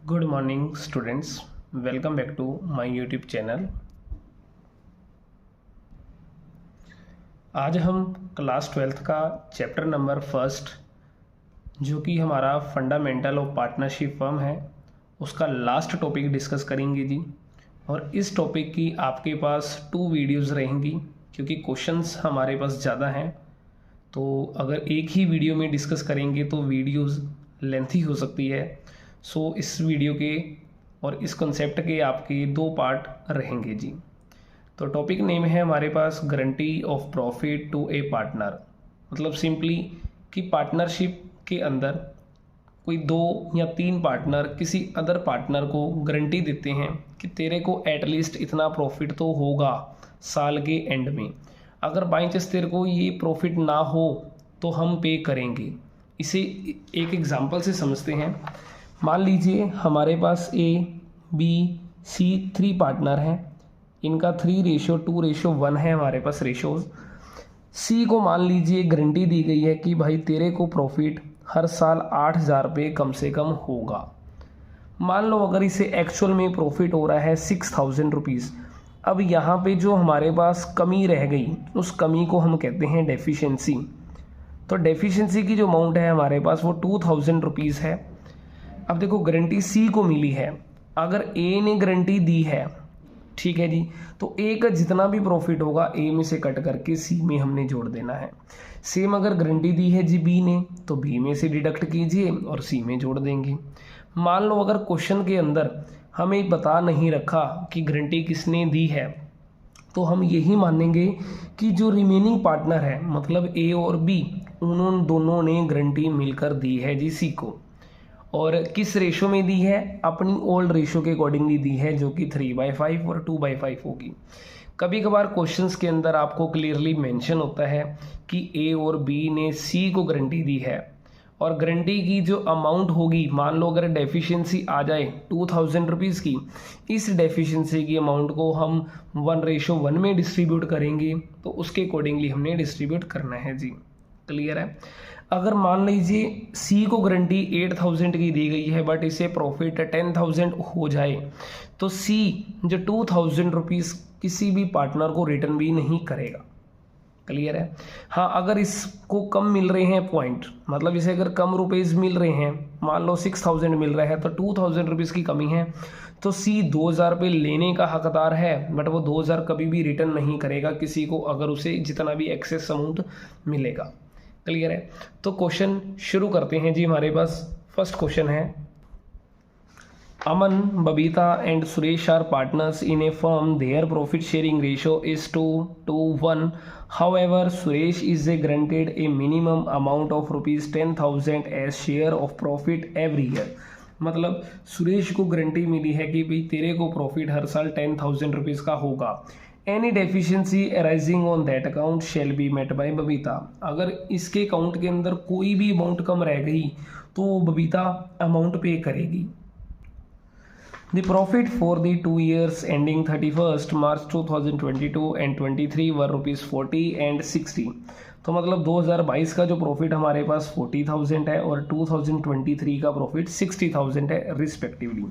Good morning students, welcome back to my YouTube channel. आज हम class 12th का chapter number first जो कि हमारा फंडामेंटल ऑफ पार्टनरशिप फर्म है उसका लास्ट टॉपिक डिस्कस करेंगे जी। और इस टॉपिक की आपके पास 2 वीडियोज़ रहेंगी क्योंकि क्वेश्चंस हमारे पास ज़्यादा हैं, तो अगर एक ही वीडियो में डिस्कस करेंगे तो वीडियोज़ लेंथी हो सकती है। सो इस वीडियो के और इस कॉन्सेप्ट के आपके 2 पार्ट रहेंगे जी। तो टॉपिक नेम है हमारे पास guarantee of profit to a partner. मतलब सिंपली कि पार्टनरशिप के अंदर कोई 2 या 3 पार्टनर किसी अदर पार्टनर को गारंटी देते हैं कि तेरे को एटलीस्ट इतना प्रॉफिट तो होगा साल के एंड में। अगर बाई चांस तेरे को ये प्रॉफिट ना हो तो हम पे करेंगे। इसे एक एग्जांपल से समझते हैं। मान लीजिए हमारे पास A, B, C 3 पार्टनर हैं। इनका 3:2:1 है हमारे पास रेशोज़। C को मान लीजिए गारंटी दी गई है कि भाई तेरे को प्रॉफिट हर साल 8,000 रुपये कम से कम होगा। मान लो अगर इसे एक्चुअल में प्रॉफिट हो रहा है 6,000 रुपीज़। अब यहाँ पे जो हमारे पास कमी रह गई उस कमी को हम कहते हैं डेफिशिएंसी। तो डेफिशिएंसी की जो अमाउंट है हमारे पास वो 2,000 रुपीज़ है। अब देखो गारंटी सी को मिली है, अगर ए ने गारंटी दी है, ठीक है जी, तो ए का जितना भी प्रॉफिट होगा ए में से कट करके सी में हमने जोड़ देना है। सेम अगर गारंटी दी है जी बी ने तो बी में से डिडक्ट कीजिए और सी में जोड़ देंगे। मान लो अगर क्वेश्चन के अंदर हमें बता नहीं रखा कि गारंटी किसने दी है तो हम यही मानेंगे कि जो रिमेनिंग पार्टनर है मतलब ए और बी उन्होंने दोनों ने गारंटी मिलकर दी है जी सी को। और किस रेशो में दी है? अपनी ओल्ड रेशो के अकॉर्डिंगली दी है जो कि 3/5 और 2/5 होगी। कभी कभार क्वेश्चंस के अंदर आपको क्लियरली मेंशन होता है कि ए और बी ने सी को गारंटी दी है और गारंटी की जो अमाउंट होगी, मान लो अगर डेफिशिएंसी आ जाए 2,000 रुपीज़ की, इस डेफिशिएंसी की अमाउंट को हम 1:1 में डिस्ट्रीब्यूट करेंगे तो उसके अकॉर्डिंगली हमने डिस्ट्रीब्यूट करना है जी। क्लियर है? अगर मान लीजिए सी को गारंटी 8,000 की दी गई है बट इसे प्रॉफिट 10,000 हो जाए तो सी जो 2,000 रुपीज़ किसी भी पार्टनर को रिटर्न भी नहीं करेगा। क्लियर है? हाँ, अगर इसको कम मिल रहे हैं पॉइंट, मतलब इसे अगर कम रुपीज़ मिल रहे हैं, मान लो 6,000 मिल रहा है तो 2,000 रुपीज़ की कमी है तो सी 2,000 रुपये लेने का हकदार है बट वो 2,000 कभी भी रिटर्न नहीं करेगा किसी को अगर उसे जितना भी एक्सेस अमाउंट मिलेगा। क्लियर है? तो क्वेश्चन शुरू करते हैं जी। हमारे पास फर्स्ट क्वेश्चन है, Aman, Babita and Suresh are partners in a firm. Their profit sharing ratio is 2:1। However, Suresh is granted a minimum amount of ₹10,000 as share of profit every year। मतलब सुरेश को गारंटी मिली है कि भाई तेरे को प्रॉफिट हर साल 10,000 रुपीज़ का होगा। Any deficiency arising on that account shall be met by Babita. अगर इसके अकाउंट के अंदर कोई भी अमाउंट कम रह गई तो बबीता अमाउंट पे करेगी। The profit for the 2 years ending 31st March 2022 and 23 were ₹40 and 60। तो मतलब 2022 का जो प्रॉफिट हमारे पास 40,000 है और 2023 का प्रॉफिट 60,000 है रिस्पेक्टिवली।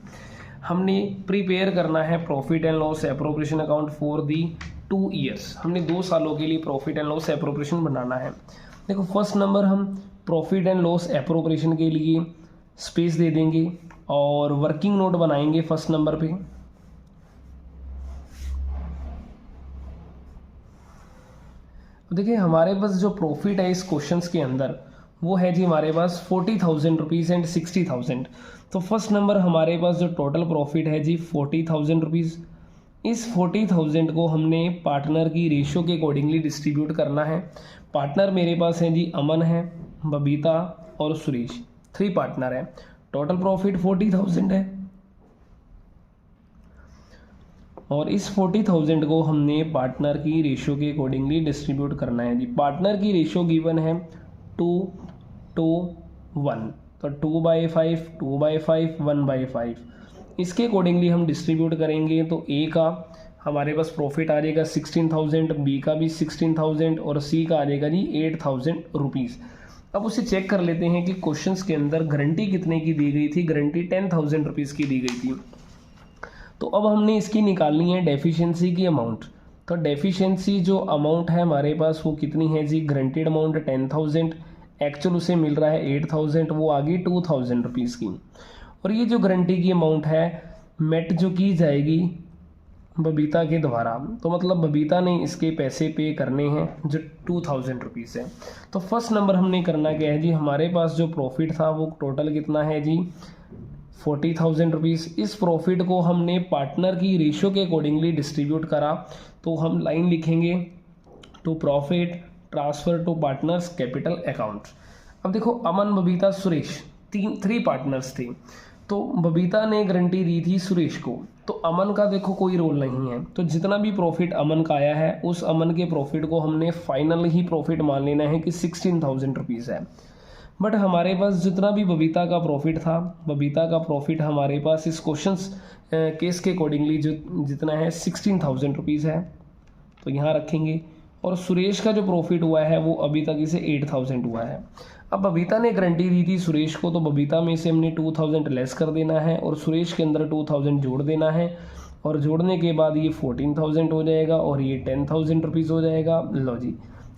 हमने प्रिपेयर करना है profit and loss appropriation account for the 2 years. हमने 2 सालों के लिए प्रॉफिट एंड लॉस एप्रोप्रिएशन बनाना है। देखो फर्स्ट नंबर हम प्रॉफिट एंड लॉस एप्रोप्रिएशन के लिए स्पेस दे देंगे और वर्किंग नोट बनाएंगे फर्स्ट नंबर पे। देखिए हमारे पास जो प्रॉफिट है इस क्वेश्चंस के अंदर वो है जी हमारे पास 40,000 रुपीज़ एंड 60,000। तो फर्स्ट नंबर हमारे पास जो टोटल प्रॉफिट है जी 40,000 रुपीज़। इस 40,000 को हमने पार्टनर की रेशो के अकॉर्डिंगली डिस्ट्रीब्यूट करना है। पार्टनर मेरे पास हैं जी अमन है, बबीता और सुरेश, 3 पार्टनर हैं। टोटल प्रॉफिट 40,000 है और इस 40,000 को हमने पार्टनर की रेशो के अकॉर्डिंगली डिस्ट्रीब्यूट करना है जी। पार्टनर की रेशो गिवन है 2:1, तो 2/5, 2/5, 1/5। इसके अकॉर्डिंगली हम डिस्ट्रीब्यूट करेंगे तो ए का हमारे पास प्रॉफिट आ जाएगा 16,000, बी का भी 16,000 और सी का आ जाएगा जी 8,000 रुपीज़। अब उसे चेक कर लेते हैं कि क्वेश्चंस के अंदर गारंटी कितने की दी गई थी। गारंटी 10,000 रुपीज़ की दी गई थी। तो अब हमने इसकी निकालनी है डेफिशिएंसी की अमाउंट। तो डेफिशिएंसी जो अमाउंट है हमारे पास वो कितनी है जी, गारंटीड अमाउंट 10,000, एक्चुअल उसे मिल रहा है 8,000, वो आ गई 2,000 रुपीज़ की। और ये जो गारंटी की अमाउंट है मेट जो की जाएगी बबीता के द्वारा, तो मतलब बबीता ने इसके पैसे पे करने हैं जो 2,000 रुपीज़ है। तो फर्स्ट नंबर हमने करना क्या है जी, हमारे पास जो प्रॉफिट था वो टोटल कितना है जी 40,000 रुपीज़। इस प्रॉफिट को हमने पार्टनर की रेशियो के अकॉर्डिंगली डिस्ट्रीब्यूट करा, तो हम लाइन लिखेंगे to profit transfer to partners capital account. अब देखो अमन बबीता सुरेश थ्री पार्टनर्स थे, तो बबीता ने गारंटी दी थी सुरेश को, तो अमन का देखो कोई रोल नहीं है, तो जितना भी प्रॉफिट अमन का आया है उस अमन के प्रॉफिट को हमने फाइनल ही प्रॉफिट मान लेना है कि 16,000 रुपीज़ है। बट हमारे पास जितना भी बबीता का प्रॉफिट था, बबीता का प्रॉफिट हमारे पास इस क्वेश्चंस केस के अकॉर्डिंगली जो जितना है 16,000 रुपीज़ है, तो यहाँ रखेंगे। और सुरेश का जो प्रॉफिट हुआ है वो अभी तक इसे 8,000 हुआ है। अब बबीता ने गारंटी दी थी सुरेश को, तो बबीता में से हमने 2,000 लेस कर देना है और सुरेश के अंदर 2,000 जोड़ देना है, और जोड़ने के बाद ये 14,000 हो जाएगा और ये 10,000 रुपीज़ हो जाएगा। लो जी,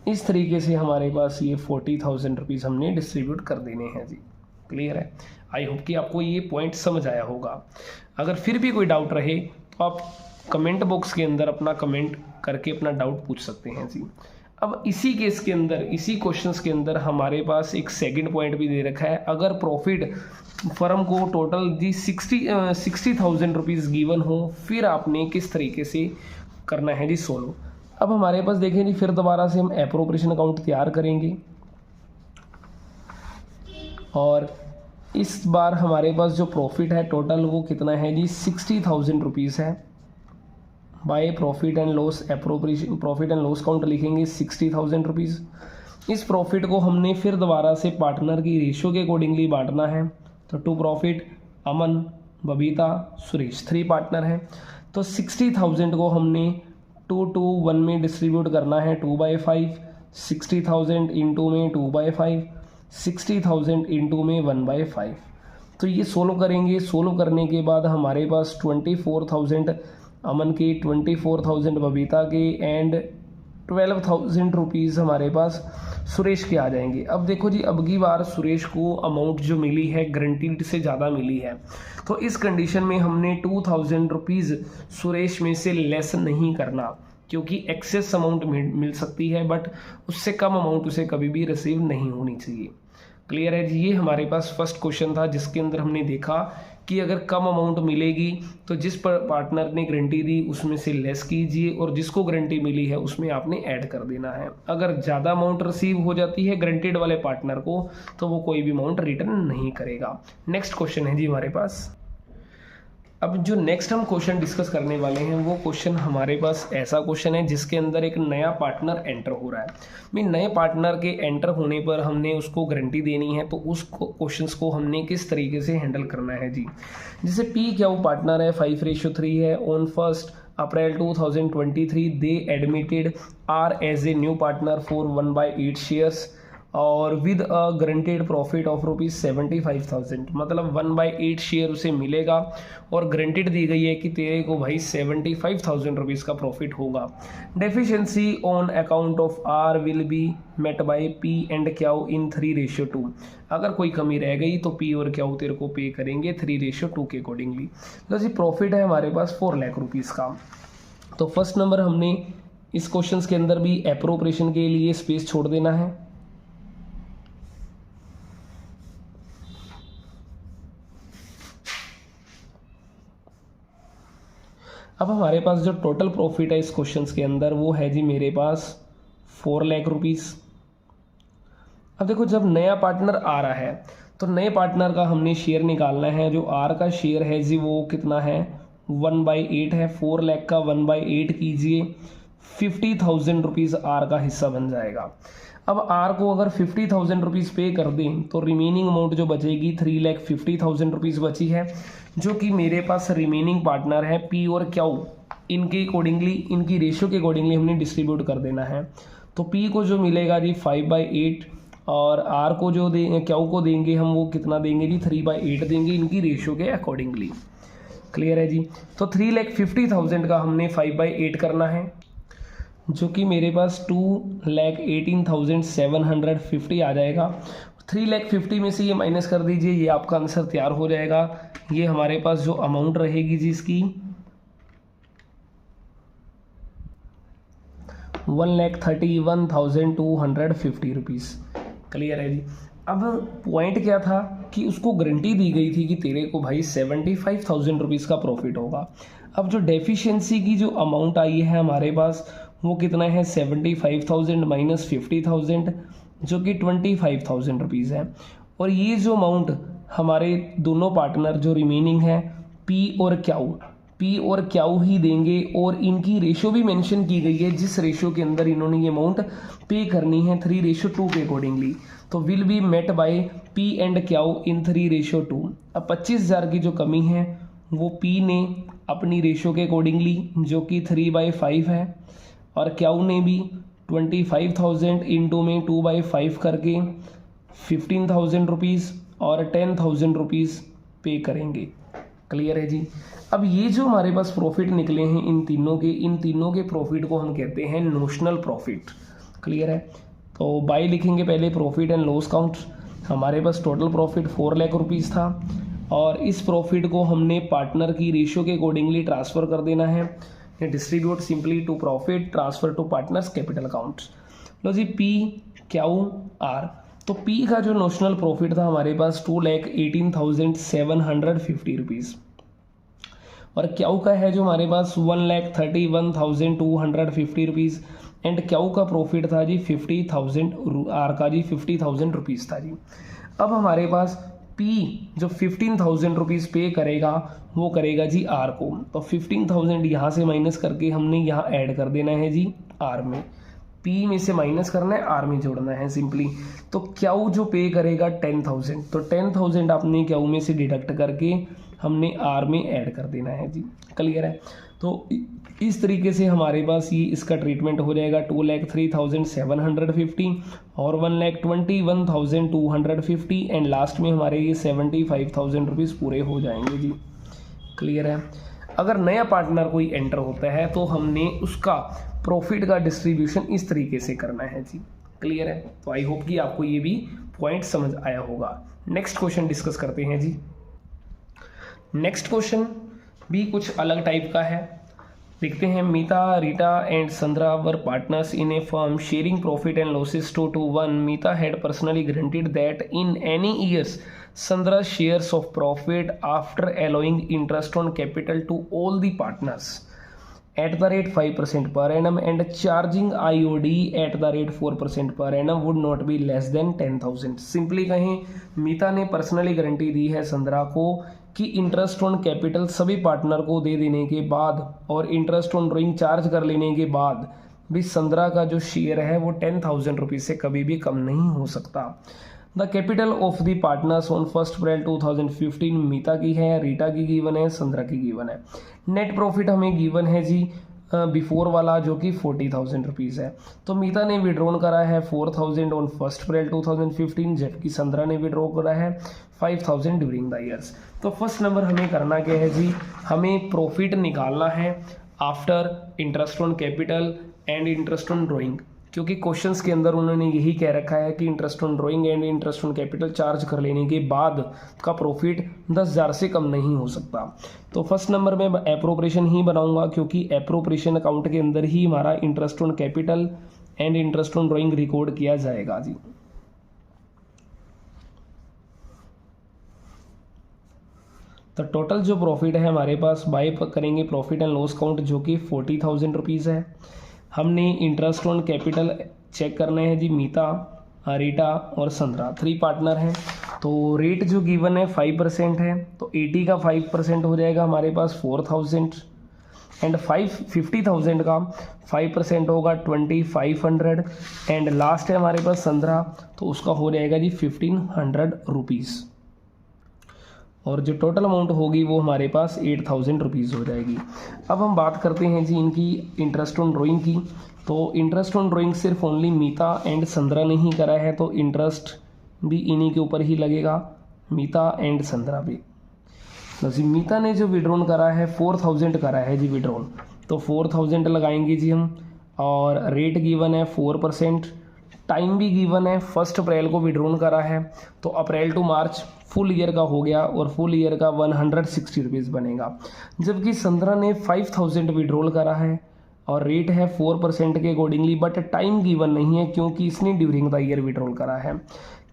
इस तरीके से हमारे पास ये 40,000 रुपीज़ हमने डिस्ट्रीब्यूट कर देने हैं जी। क्लियर है? आई होप कि आपको ये पॉइंट समझ आया होगा। अगर फिर भी कोई डाउट रहे तो आप कमेंट बॉक्स के अंदर अपना कमेंट करके अपना डाउट पूछ सकते हैं जी। अब इसी केस के अंदर, इसी क्वेश्चंस के अंदर हमारे पास एक सेकंड पॉइंट भी दे रखा है, अगर प्रॉफिट फर्म को टोटल जी 60,000 रुपीज़ गिवन हो, फिर आपने किस तरीके से करना है जी सोल्व। अब हमारे पास देखें जी, फिर दोबारा से हम एप्रोप्रिएशन अकाउंट तैयार करेंगे, और इस बार हमारे पास जो प्रॉफिट है टोटल वो कितना है जी 60,000 रुपीज़ है। Bye profit and loss appropriation, profit and loss count लिखेंगे 60,000 रुपीज़। इस प्रॉफिट को हमने फिर दोबारा से पार्टनर की रेशियो के अकॉर्डिंगली बांटना है, तो to profit Aman Babita Suresh 3 partner हैं, तो 60,000 को हमने 2 to 1 में डिस्ट्रीब्यूट करना है 2/5, 60,000 इंटू में 2/5, 60,000 इंटू में 1/5। तो ये सोल्व करेंगे, सोल्व करने के बाद हमारे पास 24,000 अमन के, 24,000 बबीता के एंड 12,000 रुपीज़ हमारे पास सुरेश के आ जाएंगे। अब देखो जी, अब की बार सुरेश को अमाउंट जो मिली है गारंटीड से ज़्यादा मिली है, तो इस कंडीशन में हमने 2,000 रुपीज़ सुरेश में से लेस नहीं करना, क्योंकि एक्सेस अमाउंट मिल सकती है बट उससे कम अमाउंट उसे कभी भी रिसीव नहीं होनी चाहिए। क्लियर है जी? ये हमारे पास फर्स्ट क्वेश्चन था जिसके अंदर हमने देखा कि अगर कम अमाउंट मिलेगी तो जिस पर पार्टनर ने गारंटी दी उसमें से लेस कीजिए, और जिसको गारंटी मिली है उसमें आपने ऐड कर देना है। अगर ज़्यादा अमाउंट रिसीव हो जाती है गारंटीड वाले पार्टनर को तो वो कोई भी अमाउंट रिटर्न नहीं करेगा। नेक्स्ट क्वेश्चन है जी हमारे पास। अब जो नेक्स्ट हम क्वेश्चन डिस्कस करने वाले हैं वो क्वेश्चन हमारे पास ऐसा क्वेश्चन है जिसके अंदर एक नया पार्टनर एंटर हो रहा है। भाई नए पार्टनर के एंटर होने पर हमने उसको गारंटी देनी है, तो उस क्वेश्चंस को हमने किस तरीके से हैंडल करना है जी। जैसे पी क्या वो पार्टनर है 5:3 है, on 1 April 2023 they admitted are as a new partner for 1/8 shares और with a guaranteed profit of ₹75,000, मतलब 1/8 शेयर उसे मिलेगा और गारंटेड दी गई है कि तेरे को भाई 75,000 रुपीज़ का प्रॉफिट होगा। Deficiency on account of are will be met by P and Q in 3:2। अगर कोई कमी रह गई तो पी और क्याऊ तेरे को पे करेंगे 3:2 के अकॉर्डिंगली। तो जी प्रॉफिट है हमारे पास 4 लाख रुपीज़ का। तो फर्स्ट नंबर हमने इस क्वेश्चन के अंदर भी एप्रोप्रिएशन के लिए स्पेस छोड़ देना है। अब हमारे पास जो टोटल प्रॉफिट है इस क्वेश्चन के अंदर वो है जी मेरे पास 4 लाख रुपीज़। अब देखो जब नया पार्टनर आ रहा है तो नए पार्टनर का हमने शेयर निकालना है। जो आर का शेयर है जी वो कितना है 1/8 है। 4 लाख का 1/8 कीजिए, 50,000 रुपीज़ आर का हिस्सा बन जाएगा। अब आर को अगर 50,000 रुपीज़ पे कर दें तो रिमेनिंग अमाउंट जो बचेगी 3,50,000 रुपीज़ बची है, जो कि मेरे पास रिमेनिंग पार्टनर है पी और क्याऊ। इनके अकॉर्डिंगली, इनकी रेशियो के अकॉर्डिंगली हमने डिस्ट्रीब्यूट कर देना है। तो पी को जो मिलेगा जी 5/8 और आर को जो क्यू को देंगे हम, वो कितना देंगे जी 3/8 देंगे इनकी रेशियो के अकॉर्डिंगली। क्लियर है जी। तो 3,50,000 का हमने 5/8 करना है, जो कि मेरे पास 2,18,750 आ जाएगा। 3,50,000 में से ये माइनस कर दीजिए, ये आपका आंसर तैयार हो जाएगा। ये हमारे पास जो अमाउंट रहेगी जी इसकी 1,31,250 रुपीज़। क्लियर है जी। अब पॉइंट क्या था कि उसको गारंटी दी गई थी कि तेरे को भाई 75,000 रुपीज़ का प्रॉफिट होगा। अब जो डेफिशिएंसी की जो अमाउंट आई है हमारे पास वो कितना है 75,000 माइनस 50,000, जो कि 25,000 रुपीज़ है। और ये जो अमाउंट हमारे दोनों पार्टनर जो रिमेनिंग है पी और क्यू ही देंगे, और इनकी रेशो भी मेंशन की गई है जिस रेशो के अंदर इन्होंने ये अमाउंट पे करनी है 3:2 के अकॉर्डिंगली। तो will be met by P and Q in 3:2। अब 25,000 की जो कमी है वो पी ने अपनी रेशो के अकॉर्डिंगली जो कि 3/5 है, और क्यू ने भी 25,000 इंटू में 2/5 करके 15,000 रुपीज़ और 10,000 रुपीज़ पे करेंगे। क्लियर है जी। अब ये जो हमारे पास प्रॉफिट निकले हैं इन तीनों के प्रॉफिट को हम कहते हैं नोशनल प्रॉफिट। क्लियर है। तो बाय लिखेंगे पहले प्रॉफिट एंड लॉस काउंट। हमारे पास टोटल प्रॉफिट 4 लाख रुपीज़ था, और इस प्रॉफिट को हमने पार्टनर की रेशियो के अकॉर्डिंगली ट्रांसफ़र कर देना है। Distribute simply to profit transfer to partners capital account. लो जी, पी क्यू आर। तो पी का जो नोशनल प्रॉफिट था हमारे पास 2,18,750 रुपीज़, और क्यू का है जो हमारे पास 1,31,250 रुपीज़, एंड क्यू का प्रॉफिट था जी 50,000, आर का जी 50,000 रुपीज़ था जी। अब हमारे पास पी जो 15,000 रुपीज़ पे करेगा वो करेगा जी आर को। तो 15,000 यहाँ से माइनस करके हमने यहाँ ऐड कर देना है जी आर में। पी में से माइनस करना है, आर में जोड़ना है सिंपली। तो क्यू जो पे करेगा 10,000, तो 10,000 आपने क्यू में से डिडक्ट करके हमने आर में ऐड कर देना है जी। क्लियर है। तो इस तरीके से हमारे पास ये इसका ट्रीटमेंट हो जाएगा 2,03,750 और 1,21,250, एंड लास्ट में हमारे ये 75,000 रुपीज़ पूरे हो जाएंगे जी। क्लियर है। अगर नया पार्टनर कोई एंटर होता है तो हमने उसका प्रॉफिट का डिस्ट्रीब्यूशन इस तरीके से करना है जी। क्लियर है। तो आई होप कि आपको ये भी पॉइंट समझ आया होगा। नेक्स्ट क्वेश्चन डिस्कस करते हैं जी। नेक्स्ट क्वेश्चन भी कुछ अलग टाइप का है। देखते हैं। Mita, Rita and Sandra were partners in a firm sharing profit and losses 2:1. Mita had personally guaranteed that in any years Sandra's shares of profit after allowing interest on capital to all the partners at the rate 5% per annum and charging IOD at the rate 4% per annum would not be less than 10,000. Simply कहें, मीता ने personally guarantee दी है संद्रा को कि interest on capital सभी partner को दे देने के बाद और इंटरेस्ट ऑन ड्रॉइंग चार्ज कर लेने के बाद भी संद्रा का जो शेयर है वो 10,000 रुपीज़ से कभी भी कम नहीं हो सकता। The capital of the partners on 1 अप्रैल 2015 मीता की है, रीटा की गिवन है, संद्रा की गिवन है। नेट प्रॉफिट हमें गिवन है जी बिफोर वाला जो कि 40,000 रुपीज़ है। तो मीता ने विड्रॉन करा है 4,000 ऑन 1 अप्रैल 2015, जबकि संद्रा ने विड्रॉ करा है 5,000 ड्यूरिंग द ईयर्स। तो फर्स्ट नंबर हमें करना क्या है जी, हमें प्रॉफिट निकालना है after interest on capital and interest on drawing, क्योंकि क्वेश्चंस के अंदर उन्होंने यही कह रखा है कि interest on drawing and interest on capital charge कर लेने के बाद का प्रॉफिट 10,000 से कम नहीं हो सकता। तो फर्स्ट नंबर में एप्रोप्रिएशन ही बनाऊंगा, क्योंकि एप्रोप्रिएशन अकाउंट के अंदर ही हमारा interest on capital and interest on drawing record किया जाएगा जी। तो टोटल जो प्रॉफिट है हमारे पास बाय करेंगे प्रॉफिट एंड लॉस काउंट जो कि 40,000 रुपीज़ है। हमने इंटरेस्ट ऑन कैपिटल चेक करना है जी, मीता, रीटा और संद्रा 3 पार्टनर हैं। तो रेट जो गिवन है 5% है, तो 80 का 5% हो जाएगा हमारे पास 4,000 एंड 50,000 का 5% होगा 2,500 एंड लास्ट है हमारे पास संद्रा, तो उसका हो जाएगा जी 1,500 रुपीज़। और जो टोटल अमाउंट होगी वो हमारे पास 8000 रुपीज़ हो जाएगी। अब हम बात करते हैं जी इनकी इंटरेस्ट ऑन ड्राइंग की। तो इंटरेस्ट ऑन ड्राइंग सिर्फ ओनली मीता एंड संद्रा ने ही करा है, तो इंटरेस्ट भी इन्हीं के ऊपर ही लगेगा, मीता एंड संद्रा भी। तो जी मीता ने जो विड्रॉन करा है 4000 करा है जी विड्रॉन, तो 4000 लगाएंगे जी हम। और रेट गिवन है 4%, टाइम भी गिवन है 1 अप्रैल को विड्रॉन करा है, तो अप्रैल टू मार्च फुल ईयर का हो गया और फुल ईयर का 160 रुपीज़ बनेगा। जबकि संद्रा ने 5000 विड्रॉल करा है और रेट है 4% के अकॉर्डिंगली, बट टाइम गिवन नहीं है क्योंकि इसने ड्यूरिंग द ईयर विड्रॉल करा है।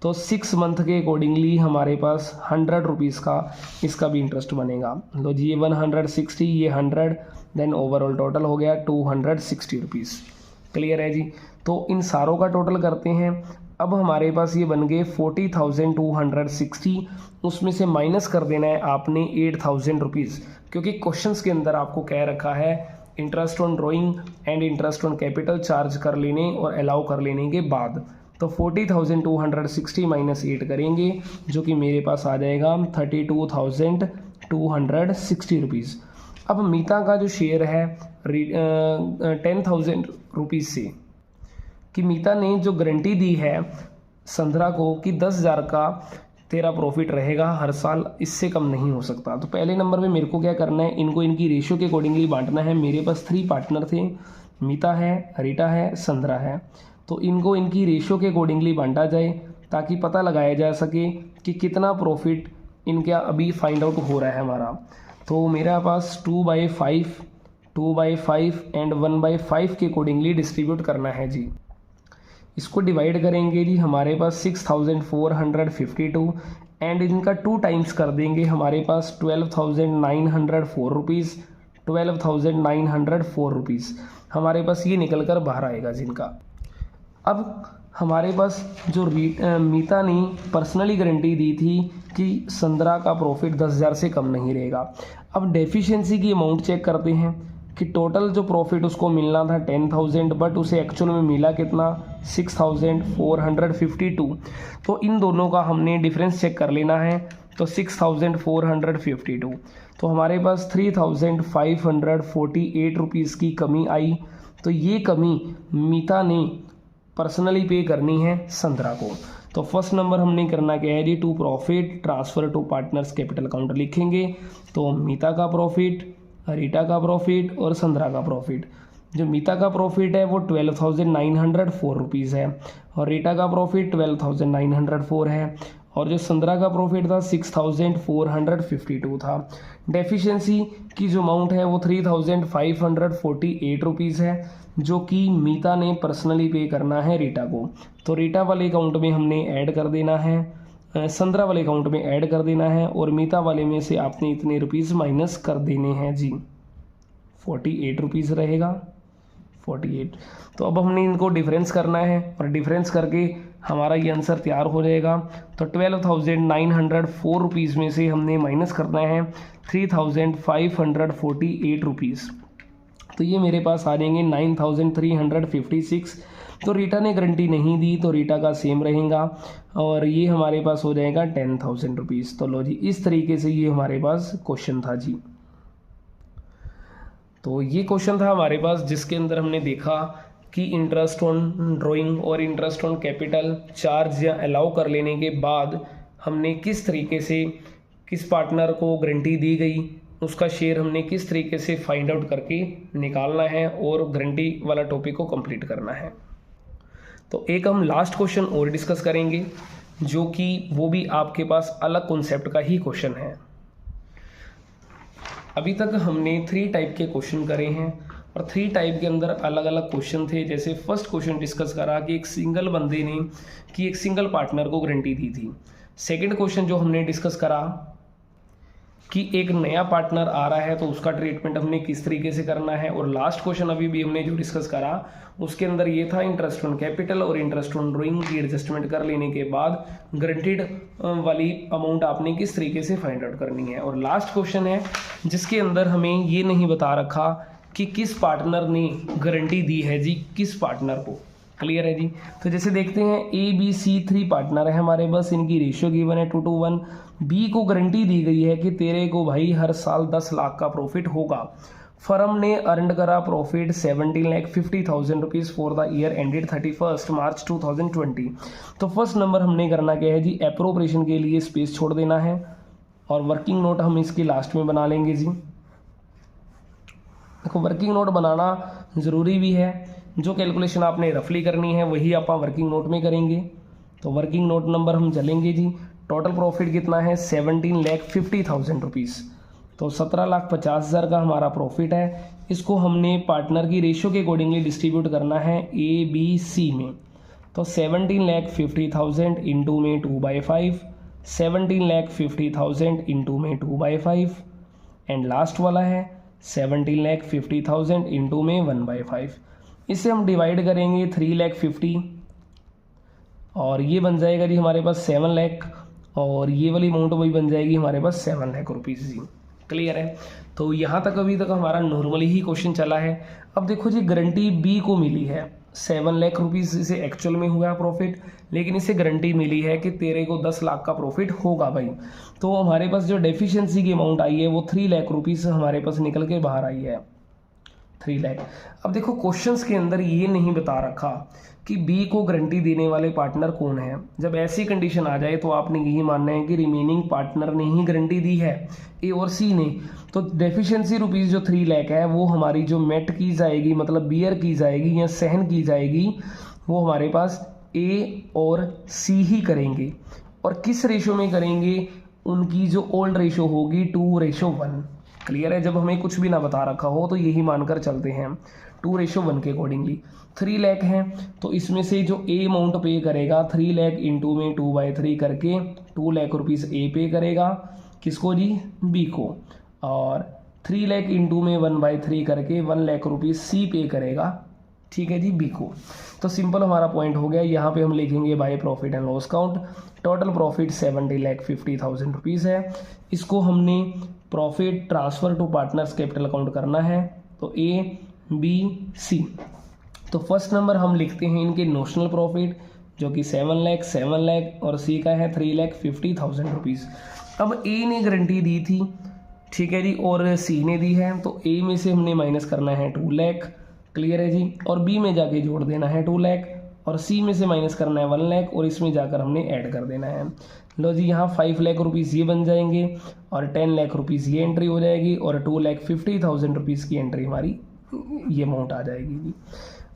तो 6 मंथ के अकॉर्डिंगली हमारे पास 100 रुपीज़ का इसका भी इंटरेस्ट बनेगा। तो जी ये 160, ये 100, देन ओवरऑल टोटल हो गया 260 रुपीज़। क्लियर है जी। तो इन सारों का टोटल करते हैं। अब हमारे पास ये बन गए 40,260, उसमें से माइनस कर देना है आपने 8000 रुपीज़, क्योंकि क्वेश्चंस के अंदर आपको कह रखा है interest on drawing and interest on capital charge कर लेने और अलाउ कर लेने के बाद। तो 40,260 माइनस 8 करेंगे, जो कि मेरे पास आ जाएगा 32,260 रुपीज़। अब मीता का जो शेयर है 10,000 रुपीज़ से, कि मीता ने जो गारंटी दी है संद्रा को कि 10,000 का तेरा प्रॉफिट रहेगा हर साल, इससे कम नहीं हो सकता। तो पहले नंबर पे मेरे को क्या करना है, इनको इनकी रेशियो के अकॉर्डिंगली बांटना है। मेरे पास 3 पार्टनर थे, मीता है, रीटा है, संद्रा है, तो इनको इनकी रेशियो के अकॉर्डिंगली बांटा जाए ताकि पता लगाया जा सके कि कितना प्रॉफिट इनका अभी फाइंड आउट हो रहा है हमारा। तो मेरा पास 2/5, 2/5 एंड 1/5 के अकॉर्डिंगली डिस्ट्रीब्यूट करना है जी। इसको डिवाइड करेंगे जी, हमारे पास 6452 एंड इनका 2 टाइम्स कर देंगे, हमारे पास 12,904 रुपीज़, 12,904 रुपीज़ हमारे पास ये निकल कर बाहर आएगा जिनका। अब हमारे पास जो मीता ने पर्सनली गारंटी दी थी कि संद्रा का प्रॉफिट 10,000 से कम नहीं रहेगा। अब डेफिशिएंसी की अमाउंट चेक करते हैं कि टोटल जो प्रॉफिट उसको मिलना था 10,000, बट उसे एक्चुअल में मिला कितना 6,452। तो इन दोनों का हमने डिफरेंस चेक कर लेना है। तो 6,452, तो हमारे पास 3,548 रुपीज़ की कमी आई। तो ये कमी मीता ने पर्सनली पे करनी है संद्रा को। तो फर्स्ट नंबर हमने करना क्या है जी, to profit transfer to partners capital account लिखेंगे। तो मीता का प्रॉफिट, रीटा का प्रॉफिट और संद्रा का प्रॉफिट। जो मीता का प्रॉफिट है वो 12,904 रुपीज़ है और रीटा का प्रॉफिट 12,904 है और जो संद्रा का प्रॉफिट था 6,452 था। डेफिशिएंसी की जो अमाउंट है वो 3,548 रुपीज़ है, जो कि मीता ने पर्सनली पे करना है रीटा को। तो रीटा वाले अकाउंट में हमने ऐड कर देना है, संद्रा वाले अकाउंट में ऐड कर देना है और मीता वाले में से आपने इतने रुपीज़ माइनस कर देने हैं जी। 48 रुपीज़ रहेगा, 48। तो अब हमने इनको डिफरेंस करना है और डिफरेंस करके हमारा ये आंसर तैयार हो जाएगा। तो 12,904 रुपीज़ में से हमने माइनस करना है 3,548 रुपीज़, तो ये मेरे पास आ जाएंगे 9,356। तो रीटा ने गारंटी नहीं दी तो रीटा का सेम रहेगा और ये हमारे पास हो जाएगा 10,000 रुपीज़। तो लो जी, इस तरीके से ये हमारे पास क्वेश्चन था जी। तो ये क्वेश्चन था हमारे पास जिसके अंदर हमने देखा कि इंटरेस्ट ऑन ड्राइंग और इंटरेस्ट ऑन कैपिटल चार्ज या अलाउ कर लेने के बाद हमने किस तरीके से किस पार्टनर को गारंटी दी गई, उसका शेयर हमने किस तरीके से फाइंड आउट करके निकालना है और गारंटी वाला टॉपिक को कंप्लीट करना है। तो एक हम लास्ट क्वेश्चन और डिस्कस करेंगे जो कि वो भी आपके पास अलग कॉन्सेप्ट का ही क्वेश्चन है। अभी तक हमने 3 टाइप के क्वेश्चन करे हैं और 3 टाइप के अंदर अलग अलग क्वेश्चन थे। जैसे फर्स्ट क्वेश्चन डिस्कस करा कि एक सिंगल बंदे ने कि एक सिंगल पार्टनर को गारंटी दी थी। सेकंड क्वेश्चन जो हमने डिस्कस करा कि एक नया पार्टनर आ रहा है तो उसका ट्रीटमेंट हमने किस तरीके से करना है। और लास्ट क्वेश्चन अभी भी हमने जो डिस्कस करा उसके अंदर ये था इंटरेस्ट ऑन कैपिटल और इंटरेस्ट ऑन ड्राइंग की एडजस्टमेंट कर लेने के बाद गारंटीड वाली अमाउंट आपने किस तरीके से फाइंड आउट करनी है। और लास्ट क्वेश्चन है जिसके अंदर हमें ये नहीं बता रखा कि किस पार्टनर ने गारंटी दी है जी, किस पार्टनर को। क्लियर है जी। तो जैसे देखते हैं ABC 3 पार्टनर है हमारे पास, इनकी रेशियो गिवन है 2:1। बी को गारंटी दी गई है कि तेरे को भाई हर साल 10 लाख का प्रॉफिट होगा। फर्म ने अर्न करा profit 17,50,000 rupees for the year ended 31 मार्च 2020। तो फर्स्ट नंबर हमने करना क्या है जी, एप्रोप्रिएशन के लिए स्पेस छोड़ देना है और वर्किंग नोट हम इसके लास्ट में बना लेंगे जी। देखो वर्किंग नोट बनाना ज़रूरी भी है, जो कैलकुलेशन आपने रफली करनी है वही आप वर्किंग नोट में करेंगे। तो वर्किंग नोट नंबर हम चलेंगे जी। टोटल प्रॉफिट कितना है 17,50,000 रुपीज़। तो 17,50,000 का हमारा प्रॉफिट है। इसको हमने पार्टनर की रेशियो के अकॉर्डिंगली डिस्ट्रीब्यूट करना है ABC में। तो 17,50,000 इंटू में 2/5, 17,50,000 इंटू में 2/5 एंड लास्ट वाला है 17,50,000 इंटू में 1/5। इसे हम डिवाइड करेंगे 3,50,000 और ये बन जाएगा जी हमारे पास 7 लाख और ये वाली अमाउंट वही बन जाएगी हमारे पास 7 लाख रुपीज़ जी। क्लियर है। तो यहाँ तक अभी तक हमारा नॉर्मली ही क्वेश्चन चला है। अब देखो जी गारंटी बी को मिली है 7 लाख रुपीज़, इसे एक्चुअल में हुआ प्रॉफिट, लेकिन इसे गारंटी मिली है कि तेरे को 10 लाख का प्रॉफिट होगा भाई। तो हमारे पास जो डेफिशिएंसी की अमाउंट आई है वो 3 लाख रुपीज़ हमारे पास निकल के बाहर आई है, 3 लाख। अब देखो क्वेश्चंस के अंदर ये नहीं बता रखा कि बी को गारंटी देने वाले पार्टनर कौन है। जब ऐसी कंडीशन आ जाए तो आपने यही मानना है कि रिमेनिंग पार्टनर ने ही गारंटी दी है, ए और सी ने। तो डेफिशिएंसी रुपीज़ जो 3 लाख है वो हमारी जो मेट की जाएगी, मतलब बियर की जाएगी या सहन की जाएगी, वो हमारे पास ए और सी ही करेंगे। और किस रेशो में करेंगे, उनकी जो ओल्ड रेशो होगी 2:1। क्लियर है। जब हमें कुछ भी ना बता रखा हो तो यही मानकर चलते हैं 2:1 के अकॉर्डिंगली। 3 लाख हैं तो इसमें से जो ए अमाउंट पे करेगा 3 लाख इंटू में 2/3 करके 2 लाख रुपीज़ ए पे करेगा, किसको जी, बी को। और 3 लाख इंटू में 1/3 करके 1 लाख रुपीज़ सी पे करेगा, ठीक है जी, बी को। तो सिंपल हमारा पॉइंट हो गया। यहाँ पे हम लिखेंगे by profit and loss count. Total profit 70,50,000 rupees है। इसको हमने profit transfer to partners capital account करना है। तो ए बी सी। तो फर्स्ट नंबर हम लिखते हैं इनके नोशनल प्रॉफिट जो कि 7 लाख और सी का है 3,50,000 रुपीज़। अब ए ने गारंटी दी थी, ठीक है जी, और सी ने दी है। तो ए में से हमने माइनस करना है 2 लाख, क्लियर है जी, और बी में जाके जोड़ देना है 2 लाख और सी में से माइनस करना है 1 लाख और इसमें जाकर हमने ऐड कर देना है। लो जी, यहाँ 5 लाख रुपीज़ ये बन जाएंगे और 10 लाख रुपीज़ ये एंट्री हो जाएगी और 2,50,000 रुपीज़ की एंट्री हमारी ये अमाउंट आ जाएगी जी।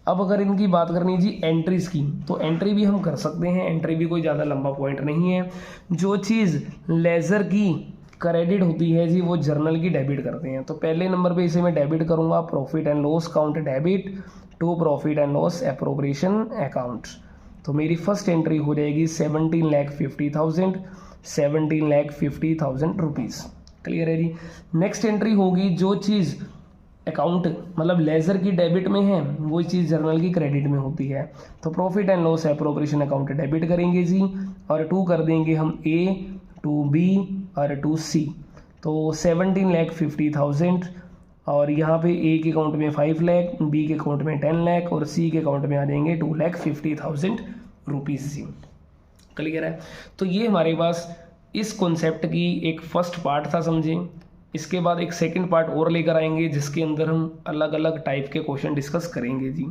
अब अगर इनकी बात करनी जी एंट्रीज की, तो एंट्री भी हम कर सकते हैं। एंट्री भी कोई ज़्यादा लंबा पॉइंट नहीं है। जो चीज़ लेज़र की क्रेडिट होती है जी वो जर्नल की डेबिट करते हैं। तो पहले नंबर पे इसे मैं डेबिट करूँगा, profit and loss count debit to profit and loss appropriation account. तो मेरी फर्स्ट एंट्री हो जाएगी 17,50,000 रुपीज़। क्लियर है जी। नेक्स्ट एंट्री होगी जो चीज़ अकाउंट मतलब लेज़र की डेबिट में है वो चीज़ जर्नल की क्रेडिट में होती है। तो profit and loss appropriation account debit करेंगे जी और 2 कर देंगे हम ए, टू बी और टू सी। तो 17,50,000 और यहाँ पे ए के अकाउंट में 5 लाख, बी के अकाउंट में 10 लाख और सी के अकाउंट में आ जाएंगे 2,50,000 रुपीज़ जी। क्लियर है। तो ये हमारे पास इस कॉन्सेप्ट की एक फर्स्ट पार्ट था, समझें। इसके बाद एक सेकंड पार्ट और लेकर आएंगे जिसके अंदर हम अलग अलग टाइप के क्वेश्चन डिस्कस करेंगे जी।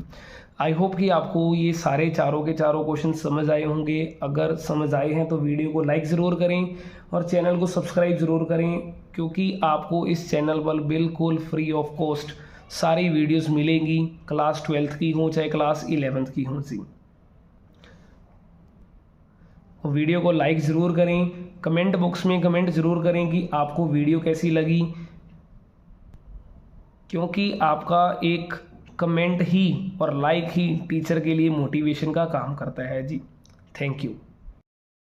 आई होप कि आपको ये सारे चारों के चारों क्वेश्चन समझ आए होंगे। अगर समझ आए हैं तो वीडियो को लाइक ज़रूर करें और चैनल को सब्सक्राइब ज़रूर करें, क्योंकि आपको इस चैनल पर बिल्कुल फ्री ऑफ कॉस्ट सारी वीडियोस मिलेंगी, क्लास 12th की हों चाहे क्लास 11th की हों जी। वीडियो को लाइक ज़रूर करें, कमेंट बॉक्स में कमेंट ज़रूर करें कि आपको वीडियो कैसी लगी, क्योंकि आपका एक कमेंट ही और लाइक ही टीचर के लिए मोटिवेशन का काम करता है जी। Thank you.